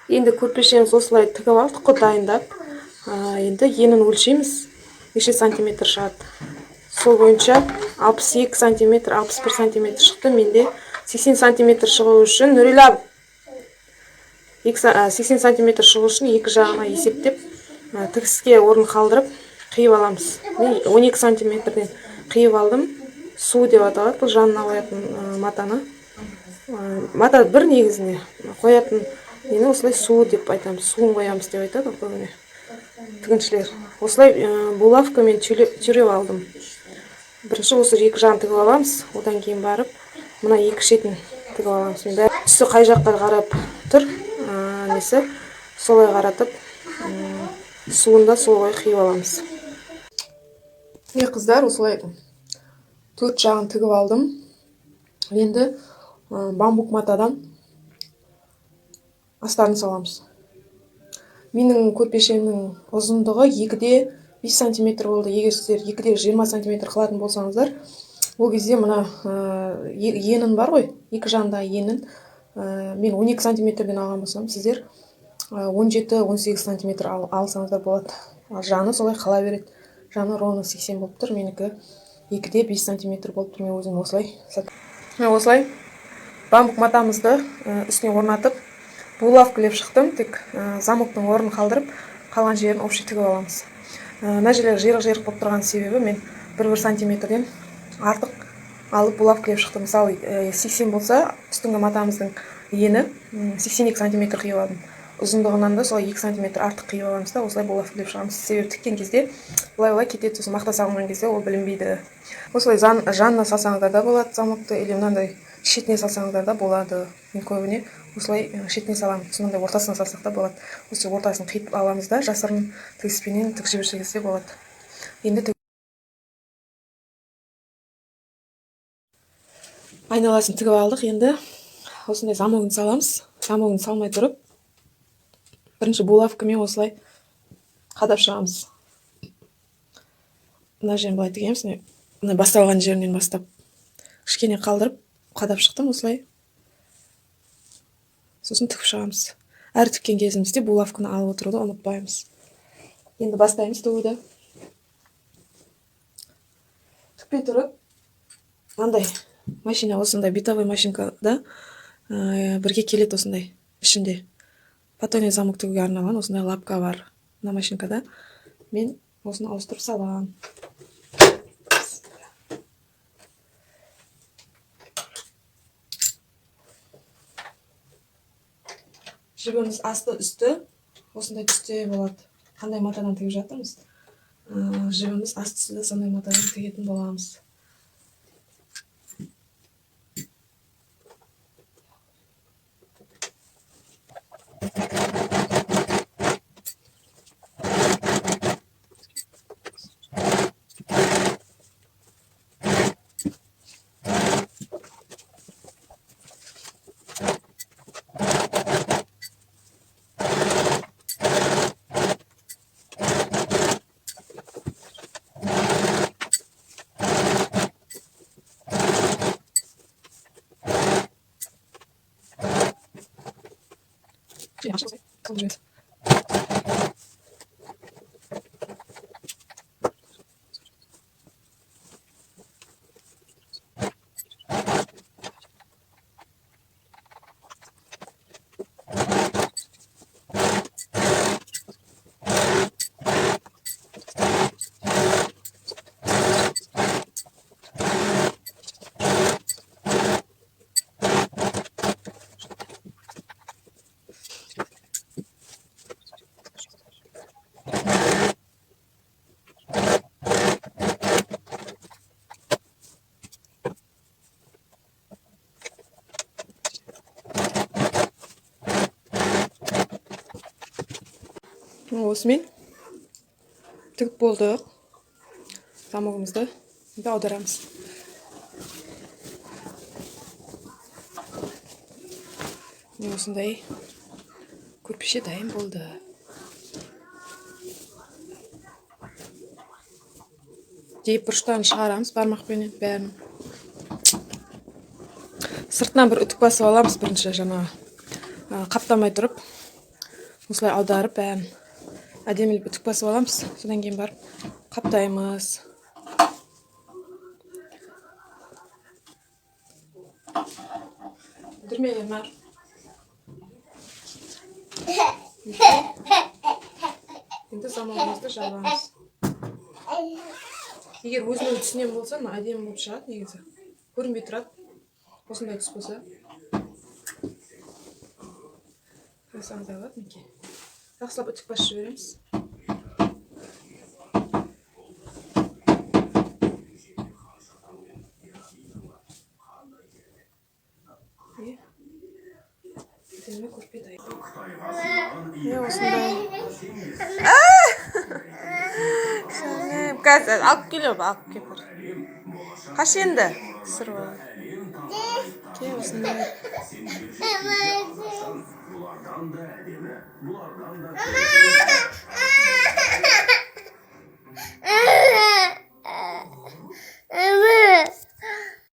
Енді көрпешеміз осылай тігіп алдық қой дайындап. Енді енін өлшейміз. Неше сантиметр шығады. Сол бойынша 62 сантиметр, 61 сантиметр шықты. Менде 80 сантиметр шығу үшін Нұрилап 80 сантиметр шығу үшін екі жағына есептеп тігіске орын қалдырып қиып аламыз. Мен 12 сантиметрден қиып алдым. Су деп аталады. Бұл жанына қоятын матаны. Мата бір негізіне қоятын нені осылай су деп айтамыз. Суын қоямыз деп айтады көбіне тігіншілер. Осылай булавкамен түйреп алдым. Бірінші осы екі жағын тігіп аламыз. Одан кейін барып, мына екі шетін тігіп аламыз. Мен түсі қай жаққа қарап тұр, несі солай қаратып, суында солай қиып аламыз. Қыздар, осылай төрт жағын тігіп алдым. Енді бамбук матадан астарын саламыз. Менің көрпешемнің ұзындығы 2-де 5 сантиметр болды. Егер сіздер 2-де 20 сантиметр қылатын болсаңыздар, ол кезде мына енін бар ғой, екі жағындағы енін мен 12 сантиметрден алған болсам, сіздер 17-18 сантиметр алсаңыздар болады. Жаны солай қала береді. Жаны ровно 80 болып тұр. Менікі 2-де 5 сантиметр болып тұр. Мен өзім осылай бамбук матамызды үстіне орнатып, булавкілеп шықтым. Тек замоктың орнын қалдырып, қалған жерін общий тігіп аламыз. Мына жерлер жиырық болып тұрған себебі мен 1 сантиметрден артық алып булавкілеп шықтым. Мысалы 80 болса, үстіңгі матамыздың ені 82 сантиметр қиып алдым. Ұзындығынан да солай 2 сантиметр артық қиып аламыз да, осылай булавкілеп шығамыз. Себебі тіккен кезде былай кетеді, сосын мақта салынған кезде ол білінбейді. Осылай жанына салсаңыздар да болады замокты, или мынандай шетіне салсаңыздар да болады. Мен көбіне осылай шетіне саламын. Сондай ортасына салсақ та болады. Осы ортасын қиып аламыз да, жасырын тігіспенен тік жіберсеңіз де болады. Енді айналасын тігіп алдық. Енді осындай замогын саламыз. Замогын салмай тұрып, бірінші булавкамен осылай қадап шығамыз. Мына жерін былай тігеміз. Мына басталған жерінен бастап кішкене қалдырып қадап шықтым осылай. Сосын тігіп шығамыз. Әр тіккен кезімізде булавканы алып отыруды ұмытпаймыз. Енді бастаймыз тігуді. Тікпей тұрып, мынандай машина, осындай битовой машинкада бірге келеді осындай ішінде. Потайной замок тігуге арналған осындай лапка бар. Мына машинкада мен осыны ауыстырып салам. Жібіміз асты үсті осындай түсте болады. Қандай матадан тігіп жатырмыз? Жібіміз асты үсті сондай матадан тігетін боламыз. Осымен тігіп болдық. Замогымызды аударамыз. Осындай көрпеше дайын болды. Дейіп бұрыштарын шығарамыз бармақпенен бәрін. Сыртынан бір үтік басып аламыз бірінші, жаңа қаптамай тұрып. осылай аударып бәрін әдемілеп үтік басып аламыз. Содан кейін барып қаптаймыз. Дүрмеге мар. Енді заманымызды жабамыз. Егер өзінің түсінен болса, әдемі болып шығады негізі. Көрінбей тұрады. Осындай түс болса. Қайсаңызда болады мінекей. Жақсылап үтік басып жібереміз. Әдемі көрпе дайын. Осындай. Қазір алып келіп, алып келіп. Қаш енді? Сыр болады. Ке, осындай.